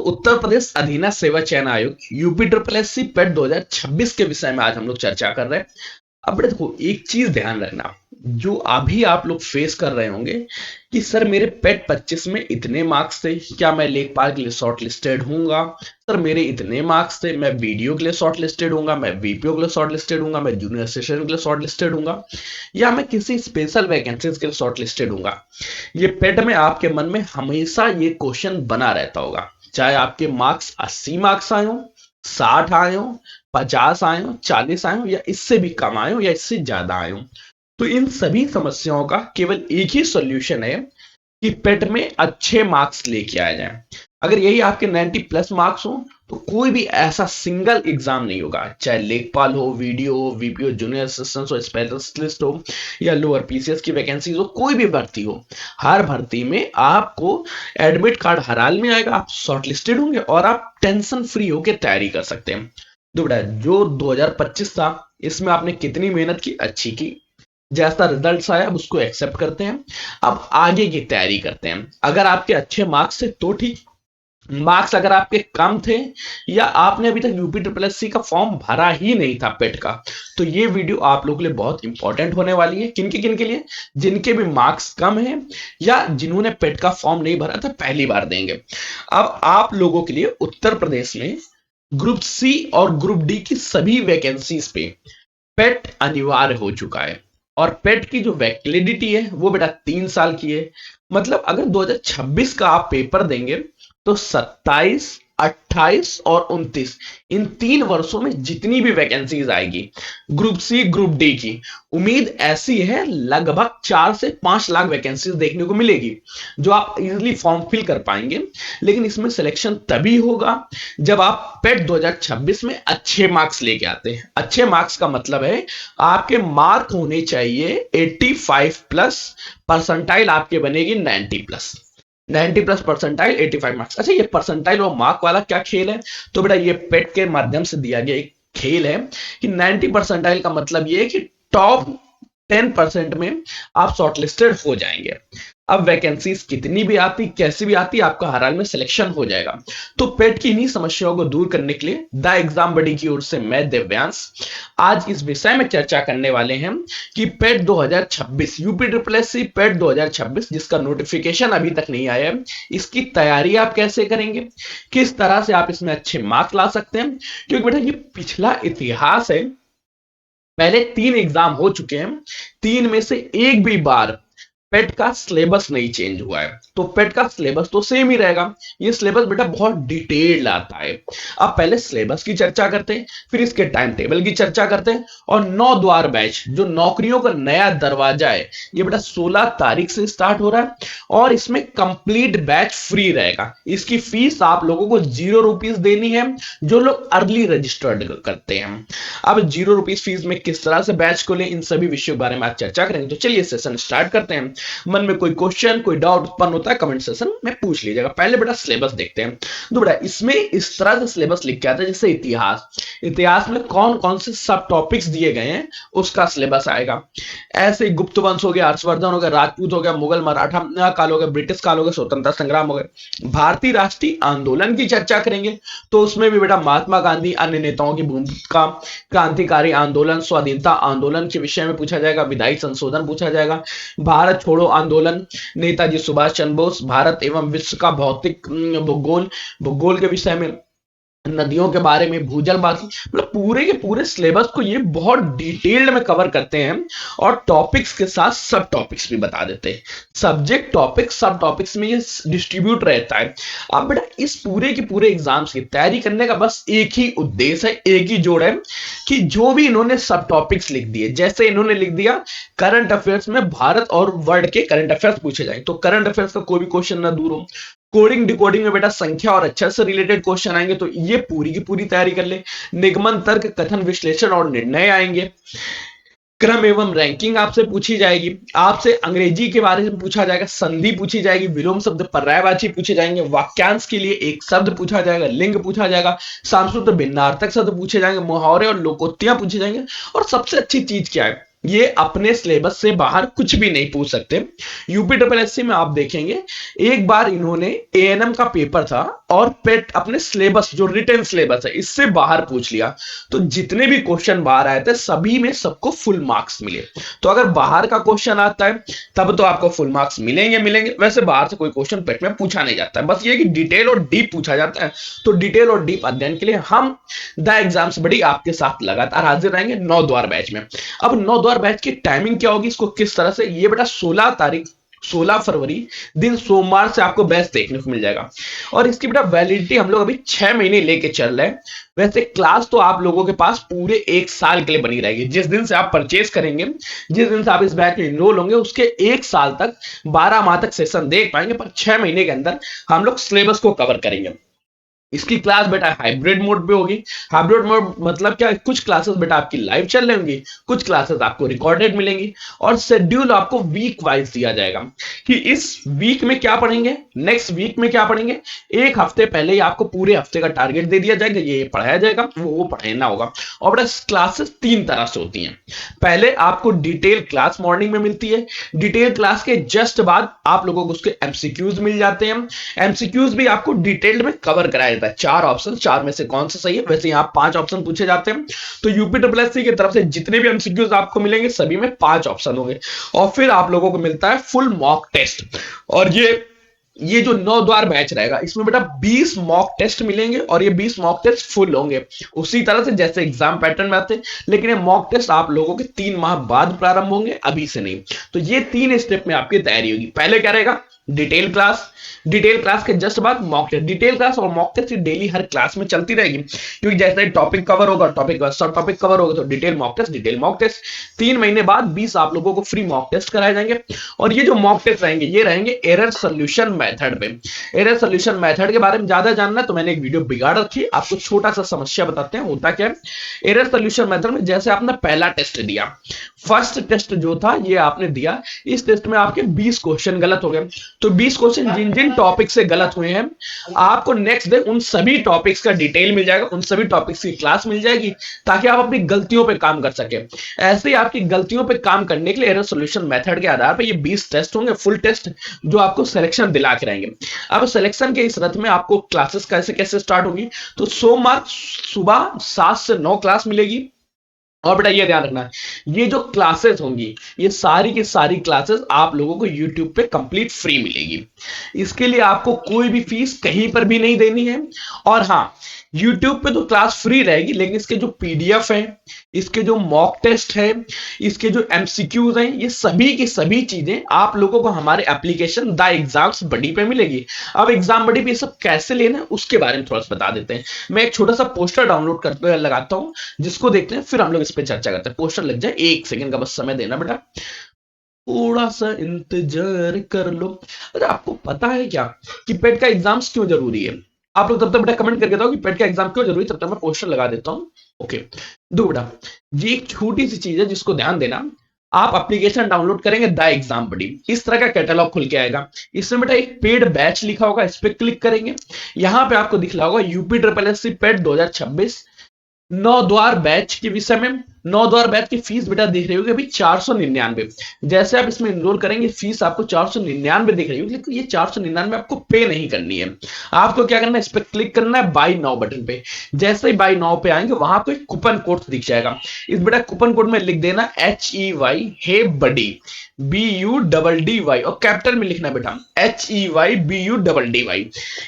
उत्तर प्रदेश अधीनस्थ सेवा चयन आयोग यूपी ट्रिपल एस सी पेट 2026 के विषय में आज हम लोग चर्चा कर रहे हैं। अब देखो, एक चीज ध्यान रखना, जो अभी आप लोग फेस कर रहे होंगे कि सर मेरे पेट 25 में इतने मार्क्स थे, क्या मैं लेखपाल के लिए शॉर्ट लिस्टेड हूंगा? सर मेरे इतने मार्क्स थे, मैं बीडीओ के लिए शॉर्ट लिस्टेड हूंगा, मैं बीपीओ के लिए शॉर्ट लिस्टेड हूंगा, मैं जूनियर असिस्टेंट के लिए शॉर्ट लिस्टेड हूंगा, या मैं किसी स्पेशल वैकेंसीज के लिए शॉर्ट लिस्टेड हूंगा। ये पेट में आपके मन में हमेशा ये क्वेश्चन बना रहता होगा, चाहे आपके मार्क्स 80 मार्क्स आए हो, 60 आए हो, 50 आए हो, 40 आए हो, या इससे भी कम आए हो, या इससे ज्यादा आए हो। तो इन सभी समस्याओं का केवल एक ही सॉल्यूशन है कि पेट में अच्छे मार्क्स लेके आए जाएं। अगर यही आपके 90 प्लस मार्क्स हो तो कोई भी ऐसा सिंगल एग्जाम नहीं होगा, चाहे लेखपाल हो, वीडियो हो, वीपीओ, जूनियर असिस्टेंट हो, स्पेशलिस्ट हो, या लोअर पीसीएस की वैकेंसीज हो, कोई भी भर्ती हो, हर भर्ती में आपको एडमिट कार्ड हर हाल में आएगा, आप शॉर्टलिस्टेड होंगे और आप टेंशन फ्री होकर तैयारी कर सकते हैं। तो बेटा, जो 2025 था इसमें आपने कितनी मेहनत की, अच्छी की, जैसा रिजल्ट आया अब उसको एक्सेप्ट करते हैं, अब आगे की तैयारी करते हैं। अगर आपके अच्छे मार्क्स थे तो ठीक, मार्क्स अगर आपके कम थे, या आपने अभी तक यूपी ट्रिपल एस सी का फॉर्म भरा ही नहीं था पेट का, तो ये वीडियो आप लोगों के लिए बहुत इंपॉर्टेंट होने वाली है। किनके लिए? जिनके भी मार्क्स कम है, या जिन्होंने पेट का फॉर्म नहीं भरा था, पहली बार देंगे। अब आप लोगों के लिए उत्तर प्रदेश में ग्रुप सी और ग्रुप डी की सभी वैकेंसीज पे पेट अनिवार्य हो चुका है। और पेट की जो वैलिडिटी है वो बेटा 3 साल की है। मतलब अगर 2026 का आप पेपर देंगे तो 27, 28 और 29, इन 3 वर्षों में जितनी भी वैकेंसीज आएगी ग्रुप सी ग्रुप डी की, उम्मीद ऐसी है लगभग 4 से 5 लाख वैकेंसीज देखने को मिलेगी, जो आप इजीली फॉर्म फिल कर पाएंगे। लेकिन इसमें सिलेक्शन तभी होगा जब आप पेट 2026 में अच्छे मार्क्स लेके आते हैं। अच्छे मार्क्स का मतलब है आपके मार्क होने चाहिए 85 प्लस, परसेंटाइल आपके बनेगी 90 प्लस। 90 plus percentile 85 marks. अच्छा, ये परसेंटाइल और मार्क वाला क्या खेल है? तो बेटा ये पेट के माध्यम से दिया गया एक खेल है कि 90 परसेंटाइल का मतलब ये है कि टॉप 10% में आप शॉर्टलिस्टेड हो जाएंगे। अब वैकेंसीज कितनी भी आती, कैसी भी आती, आपका हर हाल में सिलेक्शन हो जाएगा। तो पेट की इन्हीं समस्याओं को दूर करने के लिए द एग्जाम बडी की ओर से मैं दिव्यांश आज इस विषय में चर्चा करने वाले हैं कि पेट 2026, यूपी ट्रिपल एस सी पेट 2026, जिसका नोटिफिकेशन अभी तक नहीं आया है, इसकी तैयारी आप कैसे करेंगे, किस तरह से आप इसमें अच्छे मार्क्स ला सकते हैं। क्योंकि बेटा ये पिछला इतिहास है, पहले 3 एग्जाम हो चुके हैं, 3 में से एक भी बार पेट का सिलेबस नहीं चेंज हुआ है। तो पेट का सिलेबस तो सेम ही रहेगा। ये सिलेबस बेटा बहुत डिटेल्ड आता है। अब पहले सिलेबस की चर्चा करते हैं, फिर इसके टाइम टेबल की चर्चा करते हैं, और 9 द्वार बैच जो नौकरियों का नया दरवाजा है, ये बेटा 16 तारीख से स्टार्ट हो रहा है, और इसमें कंप्लीट बैच फ्री रहेगा। इसकी फीस आप लोगों को 0 रुपीज देनी है, जो लोग अर्ली रजिस्टर्ड करते हैं। अब 0 रुपीज फीस में किस तरह से बैच को लें, इन सभी विषयों के बारे में आज चर्चा करेंगे। तो चलिए सेशन स्टार्ट करते हैं। मन में कोई क्वेश्चन, कोई डाउट उत्पन्न होता है कमेंट सेशन में पूछ लीजिएगा। पहले बेटा सिलेबस देखते हैं। तो बेटा इसमें इस तरह से सिलेबस लिख के आता है जैसे इतिहास, इतिहास में कौन कौन से सब टॉपिक्स दिए गए हैं उसका सिलेबस आएगा। ऐसे गुप्त वंश हो गया, हर्षवर्धन हो गया, राजपूत हो गया, मुगल मराठा काल हो गया, ब्रिटिश काल हो गया, स्वतंत्रता संग्राम हो गया, भारतीय राष्ट्रीय आंदोलन की चर्चा करेंगे। तो उसमें भी बेटा महात्मा गांधी, अन्य नेताओं की भूमिका, क्रांतिकारी आंदोलन, स्वाधीनता आंदोलन के विषय में पूछा जाएगा, विधायी संशोधन पूछा जाएगा, भारत छोड़ो आंदोलन, नेताजी सुभाष चंद्र बोस, भारत एवं विश्व का भौतिक भूगोल, भूगोल के विषय में, नदियों के बारे में, भूजल बाकी, मतलब पूरे के पूरे सिलेबस को ये बहुत डिटेल्ड में कवर करते हैं, और टॉपिक्स के साथ सब टॉपिक्स भी बता देते हैं। सब्जेक्ट टॉपिक सब टॉपिक्स में ये डिस्ट्रीब्यूट रहता है। अब बेटा इस पूरे के पूरे एग्जाम्स की तैयारी करने का बस एक ही उद्देश्य है, एक ही जोड़ है, कि जो भी इन्होंने सब टॉपिक्स लिख दिए, जैसे इन्होंने लिख दिया करंट अफेयर्स में भारत और वर्ल्ड के करंट अफेयर्स पूछे जाए, तो करंट अफेयर्स का कोई भी क्वेश्चन ना दूर हो। कोडिंग डिकोडिंग में बेटा संख्या और अक्षर से रिलेटेड क्वेश्चन आएंगे, तो ये पूरी की पूरी तैयारी कर ले। निगमन, तर्क, कथन, विश्लेषण और निर्णय आएंगे। क्रम एवं रैंकिंग आपसे पूछी जाएगी। आपसे अंग्रेजी के बारे में पूछा जाएगा, संधि पूछी जाएगी, विलोम शब्द, पर्यायवाची पूछे जाएंगे, वाक्यांश के लिए एक शब्द पूछा जाएगा, लिंग पूछा जाएगा, सांस्कृतिक भिन्नार्थक शब्द पूछे जाएंगे, मुहावरे और लोकोक्तियां पूछे जाएंगे। और सबसे अच्छी चीज क्या है, ये अपने सिलेबस से बाहर कुछ भी नहीं पूछ सकते। यूपी ट्रिपल एस सी में आप देखेंगे, एक बार इन्होंने एएनएम का पेपर था, और पेट अपने सिलेबस जो रिटन सिलेबस है इससे बाहर पूछ लिया, तो जितने भी क्वेश्चन बाहर आए थे सभी में सबको फुल मार्क्स मिले। तो अगर बाहर का क्वेश्चन आता है तब तो आपको फुल मार्क्स मिलेंगे मिलेंगे, वैसे बाहर से कोई क्वेश्चन पेट में पूछा नहीं जाता है, बस ये कि डिटेल और डीप पूछा जाता है। तो डिटेल और डीप अध्ययन के लिए हम द एग्जाम्स बड़ी आपके साथ लगातार हाजिर रहेंगे 9 द्वार बैच में। अब 9 द्वार बैच की टाइमिंग क्या होगी, इसको किस तरह से, ये बेटा 16 फरवरी दिन सोमवार से आपको बैच देखने को मिल जाएगा। और इसकी बेटा वैलिडिटी हम लोग अभी 6 महीने लेके चल रहे हैं। वैसे क्लास तो आप लोगों के पास पूरे 1 साल के लिए बनी रहेगी। जिस दिन से आप परचेज करेंगे, जिस दिन से आप इस बैच में इनरोल होंगे, उसके 1 साल तक 12 माह तक सेशन देख पाएंगे, पर 6 महीने के अंदर हम लोग सिलेबस को कवर करेंगे। इसकी क्लास बेटा हाइब्रिड मोड पे होगी। हाइब्रिड मोड मतलब क्या, कुछ क्लासेस बेटा आपकी लाइव चल रही होंगी, कुछ क्लासेस आपको रिकॉर्डेड मिलेंगी, और शेड्यूल आपको वीक वाइज दिया जाएगा कि इस वीक में क्या पढ़ेंगे, नेक्स्ट वीक में क्या पढ़ेंगे। एक हफ्ते पहले ही आपको पूरे हफ्ते का टारगेट दे दिया जाएगा, ये पढ़ाया जाएगा, वो पढ़ना होगा। और बेटा क्लासेस 3 तरह से होती हैं। पहले आपको डिटेल क्लास मॉर्निंग में मिलती है। डिटेल क्लास के जस्ट बाद आप लोगों को उसके एमसीक्यूज मिल जाते हैं। एमसीक्यूज भी आपको डिटेल्ड में कवर कराया जाता है। 4 ऑप्शन, 4 में से कौन सा सही है, वैसे यहां 5 ऑप्शन पूछे जाते हैं। तो यूपीएससी की तरफ से जितने भी एमसीक्यूज आपको मिलेंगे सभी में 5 ऑप्शन होंगे। और फिर आप लोगों को मिलता है फुल मॉक टेस्ट। और ये जो 9 द्वार बैच रहेगा, इसमें बेटा 20 मॉक टेस्ट मिलेंगे, और ये 20 मॉक टेस्ट फुल होंगे उसी तरह से जैसे एग्जाम पैटर्न में आते हैं। लेकिन ये मॉक टेस्ट आप लोगों के 3 माह बाद प्रारंभ होंगे, अभी से नहीं। तो ये 3 स्टेप में आपकी तैयारी होगी। पहले क्या रहेगा, डिटेल क्लास। डिटेल क्लास के जस्ट बाद मॉक टेस्ट। डिटेल क्लास और मॉक टेस्ट डेली हर क्लास में चलती रहेगी, क्योंकि जैसे टॉपिक कवर होगा, टॉपिक सब टॉपिक कवर होगा, तो detail mock test, detail mock test. 3 महीने बाद 20 आप लोगों को फ्री मॉक टेस्ट कराए जाएंगे। और ये जो मॉक टेस्ट रहेंगे, ये रहेंगे एरर सोल्यूशन मेथड पे। एरर सोल्यूशन मेथड के बारे में ज्यादा जानना है तो मैंने एक वीडियो बिगाड़ रखी है, आपको छोटा सा समस्या बताते हैं होता क्या है। एरर सोल्यूशन मेथड में जैसे आपने पहला टेस्ट दिया, फर्स्ट टेस्ट जो था ये आपने दिया, इस टेस्ट में आपके 20 क्वेश्चन गलत हो गए। तो 20 क्वेश्चन जिन जिन टॉपिक से गलत हुए हैं, आपको नेक्स्ट डे उन सभी टॉपिक्स का डिटेल मिल जाएगा, उन सभी टॉपिक्स की क्लास मिल जाएगी, ताकि आप अपनी गलतियों पे काम कर सके। ऐसे ही आपकी गलतियों पे काम करने के लिए एरर सोल्यूशन मेथड के आधार पर ये 20 टेस्ट होंगे, फुल टेस्ट, जो आपको सिलेक्शन दिला के रहेंगे। अब सिलेक्शन के इस रथ में आपको क्लासेस कैसे कैसे स्टार्ट होगी, तो सोमवार सुबह 7 से 9 क्लास मिलेगी। और बेटा ये ध्यान रखना, ये जो क्लासेस होंगी, ये सारी की सारी क्लासेस आप लोगों को YouTube पे कंप्लीट फ्री मिलेगी। इसके लिए आपको कोई भी फीस कहीं पर भी नहीं देनी है। और हाँ, YouTube पे तो क्लास फ्री रहेगी, लेकिन इसके जो PDF है, इसके जो मॉक टेस्ट है, इसके जो MCQs हैं, ये सभी की सभी चीजें आप लोगों को हमारे एप्लीकेशन द एग्जाम्स बडी पे मिलेगी। अब एग्जाम बडी पे ये सब कैसे लेना है उसके बारे में थोड़ा सा बता देते हैं। मैं एक छोटा सा पोस्टर डाउनलोड कर लगाता हूं, जिसको देखते हैं, फिर हम लोग इस पे चर्चा करते हैं। पोस्टर लग जाए, 1 सेकंड का बस समय देना बेटा, थोड़ा सा इंतजार कर लो। अरे आपको पता है क्या कि पेट का एग्जाम्स क्यों जरूरी है? आप लोग तब तक बेटा कमेंट करके बताओ कि पेट का एग्जाम क्यों जरूरी है, तब तक मैं पोस्टर लगा देता हूं। ओके, दो बेटा, ये एक छोटी सी चीज है जिसको ध्यान देना। आप एप्लीकेशन डाउनलोड करेंगे द एग्जाम बडी, इस तरह का कैटलॉग खुल के आएगा। इसमें बेटा एक पेड बैच लिखा होगा, इस पर क्लिक करेंगे, यहां पे आपको दिख रहा होगा यूपीएससी पेट 2026 9 द्वार बैच के विषय में। 9 द्वार बैच की फीस बेटा दिख रही होगी अभी 499। जैसे आप इसमें इनरोल करेंगे, फीस आपको 499 दिख रही होगी, लेकिन ये 499 आपको पे नहीं करनी है। आपको क्या करना है, इस पर क्लिक करना है बाय नाउ बटन पे। जैसे ही बाय नाउ पे आएंगे, वहां आपको एक कूपन कोड दिख जाएगा। इस बेटा कूपन कोड में लिख देना HEY हे बडी, BUDDY, और कैपिटल में लिखना बेटा HEY BUDDY।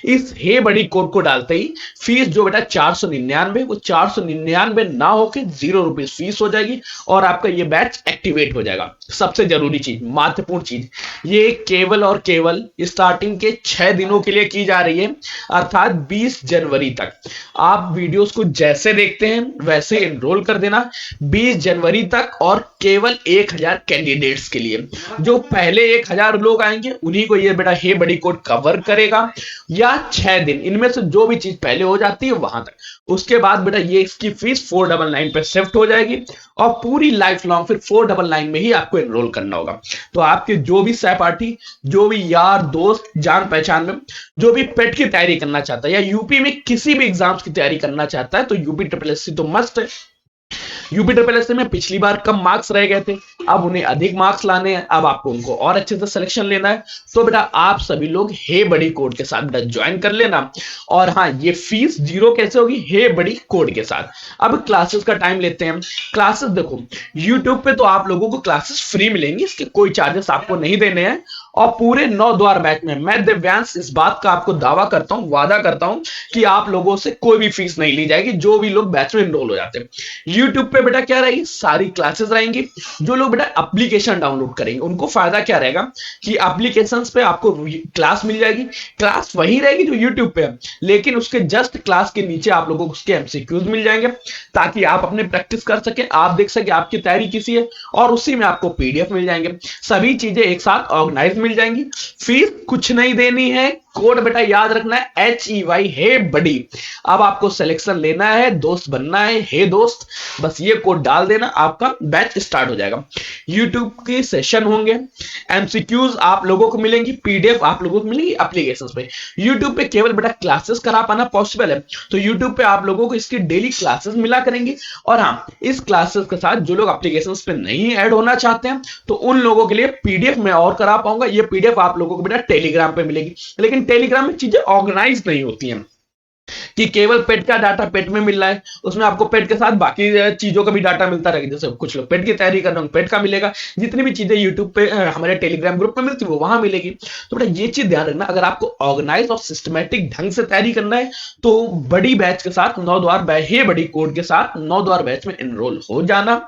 इस हे बड़ी कोड को डालते ही फीस जो बेटा 499, वो 499 ना होके 0 रुपीज फीस हो जाएगी, और आपका ये बैच एक्टिवेट हो जाएगा। सबसे जरूरी चीज, महत्वपूर्ण चीज, ये केवल और केवल स्टार्टिंग के 6 दिनों के लिए की जा रही है, अर्थात 20 जनवरी तक। आप वीडियोस को जैसे देखते हैं वैसे एनरोल कर देना 20 जनवरी तक, और केवल 1000 कैंडिडेट्स के लिए। जो पहले 1000 लोग आएंगे उन्हीं को ये बेटा हे बड़ी कोड कवर करेगा, या 6 दिन, इनमें से जो भी चीज पहले हो जाती है वहां तक। उसके बाद बेटा ये इसकी फीस 499 पे शिफ्ट हो जाएगी, और पूरी लाइफ लॉन्ग फिर 499 में ही आपको एनरोल करना होगा। तो आपके जो भी सहपाठी, जो भी यार दोस्त जान पहचान में, जो भी पेट की तैयारी करना चाहता है, या यूपी में किसी भी एग्जाम्स की तैयारी करना चाहता है, तो यूपी SSC तो मस्ट है। यूपी ट्रिपल एस में पिछली बार कम मार्क्स रह गए थे, अब उन्हें अधिक मार्क्स लाने हैं, अब आपको उनको और अच्छे से सिलेक्शन लेना है। तो बेटा आप सभी लोग हे बड़ी कोड के साथ बेटा ज्वाइन कर लेना। और हाँ, ये फीस जीरो कैसे होगी? हे बड़ी कोड के साथ। अब क्लासेस का टाइम लेते हैं। क्लासेस देखो, यूट्यूब पे तो आप लोगों को क्लासेस फ्री मिलेंगी, इसके कोई चार्जेस आपको नहीं देने हैं। और पूरे 9 द्वार बैच में मैं दिव्यांश इस बात का आपको दावा करता हूं, वादा करता हूं कि आप लोगों से कोई भी फीस नहीं ली जाएगी जो भी लोग बैच में एनरोल हो जाते हैं। यूट्यूब पे बेटा क्या रहेगी? सारी क्लासेस रहेंगी। जो लोग बेटा एप्लीकेशन डाउनलोड करेंगे उनको फायदा क्या रहेगा कि एप्लीकेशंस पे आपको क्लास मिल जाएगी। क्लास वही रहेगी जो यूट्यूब पे है, लेकिन उसके जस्ट क्लास के नीचे आप लोगों को उसके एमसीक्यूज मिल जाएंगे, ताकि आप अपने प्रैक्टिस कर सके, आप देख सके आपकी तैयारी किसी है, और उसी में आपको पीडीएफ मिल जाएंगे। सभी चीजें एक साथ ऑर्गेनाइज मिल जाएंगी। फीस कुछ नहीं देनी है। कोड बेटा याद रखना है HEY, हे बड़ी। अब आपको सिलेक्शन लेना है, दोस्त बनना है, हे दोस्त, बस ये कोड डाल देना, आपका बैच स्टार्ट हो जाएगा। यूट्यूब के सेशन होंगे, एमसीक्यूज आप लोगों को मिलेंगी, पीडीएफ आप लोगों को मिलेगी एप्लीकेशन पे। यूट्यूब पे केवल बेटा क्लासेस करा पाना पॉसिबल है, तो यूट्यूब पे आप लोगों को इसकी डेली क्लासेस मिला करेंगी। और हाँ, इस क्लासेस के साथ जो लोग एप्लीकेशन पे नहीं ऐड होना चाहते हैं, तो उन लोगों के लिए पीडीएफ में और करा पाऊंगा। ये पीडीएफ आप लोगों को बेटा टेलीग्राम पे मिलेगी, लेकिन टेलीग्राम में चीजें ऑर्गेनाइज नहीं होती हैं कि केवल पेट का डाटा पेट में मिल रहा है, उसमें आपको पेट के साथ बाकी चीजों का भी डाटा मिलता रहेगा। जैसे कुछ लोग पेट की तैयारी कर रहे हैं, पेट का मिलेगा। जितनी भी चीजें यूट्यूब पे हमारे टेलीग्राम ग्रुप में मिलती है वो वहां मिलेगी। तो बेटा ये चीज ध्यान रखना, अगर आपको ऑर्गेनाइज और सिस्टमेटिक ढंग से तैयारी करना है तो बड़ी बैच के साथ 9 द्वार हे बड़ी कोड के साथ 9 द्वार बैच में एनरोल हो जाना।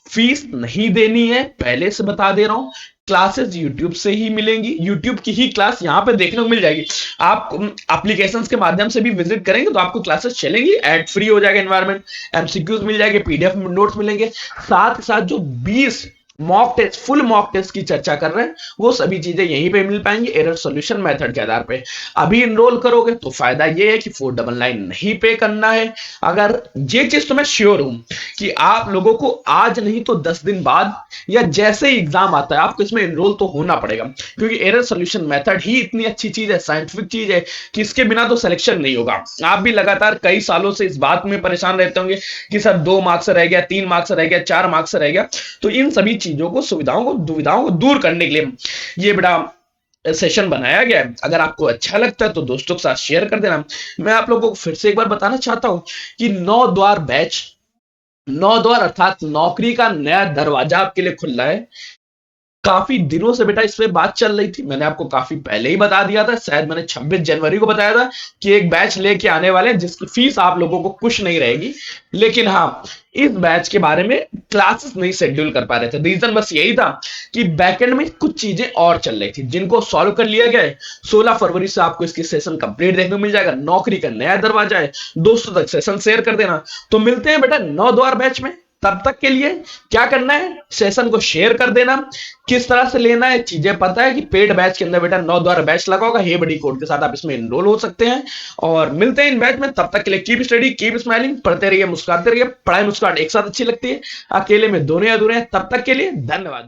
फीस नहीं देनी है, पहले से बता दे रहा हूं। क्लासेस यूट्यूब से ही मिलेंगी, यूट्यूब की ही क्लास यहां पे देखने को मिल जाएगी। आप एप्लीकेशंस के माध्यम से भी विजिट करेंगे तो आपको क्लासेस चलेंगी, एड फ्री हो जाएगा एनवायरनमेंट, एमसीक्यूज मिल जाएंगे, पीडीएफ नोट्स मिलेंगे। साथ ही साथ जो 20 mock test, full mock test की चर्चा कर रहे हैं, वो सभी चीजें यहीं पे मिल पाएंगी एरर सॉल्यूशन मेथड के आधार पे। अभी इनरोल करोगे तो फायदा ये है कि 499 नहीं पे करना है। अगर ये चीज तो मैं श्योर हूं कि आप लोगों को आज नहीं तो 10 दिन बाद या जैसे ही एग्जाम आता है आपको इसमें इनरोल तो होना पड़ेगा, क्योंकि एरर सॉल्यूशन मेथड ही इतनी अच्छी चीज है, साइंटिफिक चीज है कि इसके बिना तो सिलेक्शन नहीं होगा। आप भी लगातार कई सालों से इस बात में परेशान रहते होंगे कि सर 2 मार्क्स रह गया, 3 मार्क्स रह गया, 4 मार्क्स रह गया। तो इन सभी चीजों को, सुविधाओं को, दुविधाओं को दूर करने के लिए ये बेटा सेशन बनाया गया है। अगर आपको अच्छा लगता है तो दोस्तों के साथ शेयर कर देना। मैं आप लोगों को फिर से एक बार बताना चाहता हूं कि 9 द्वार बैच, 9 द्वार अर्थात नौकरी का नया दरवाजा आपके लिए खुला है। काफी दिनों से बेटा इस पे बात चल रही थी, मैंने आपको काफी पहले ही बता दिया था, शायद मैंने 26 जनवरी को बताया था कि एक बैच लेके आने वाले हैं जिसकी फीस आप लोगों को कुछ नहीं रहेगी। लेकिन हाँ, इस बैच के बारे में क्लासेस नहीं शेड्यूल कर पा रहे थे। रीजन बस यही था कि बैकएंड में कुछ चीजें और चल रही थी जिनको सॉल्व कर लिया गया है। 16 फरवरी से आपको इसकी सेशन कंप्लीट देखने को मिल जाएगा। नौकरी का नया दरवाजा है, दोस्तों तक सेशन शेयर कर देना। तो मिलते हैं बेटा 9 द्वार बैच में। तब तक के लिए क्या करना है, सेशन को शेयर कर देना। किस तरह से लेना है चीजें पता है कि पेड बैच के अंदर बेटा 9 द्वारा बैच लगा होगा, हे बड़ी कोड के साथ आप इसमें एनरोल हो सकते हैं। और मिलते हैं इन बैच में, तब तक के लिए कीप स्टडी, कीप स्माइलिंग, पढ़ते रहिए, मुस्कुराते रहिए। पढ़ाई मुस्कुराहट एक साथ अच्छी लगती है, अकेले में दोनों अधूरे हैं। तब तक के लिए धन्यवाद।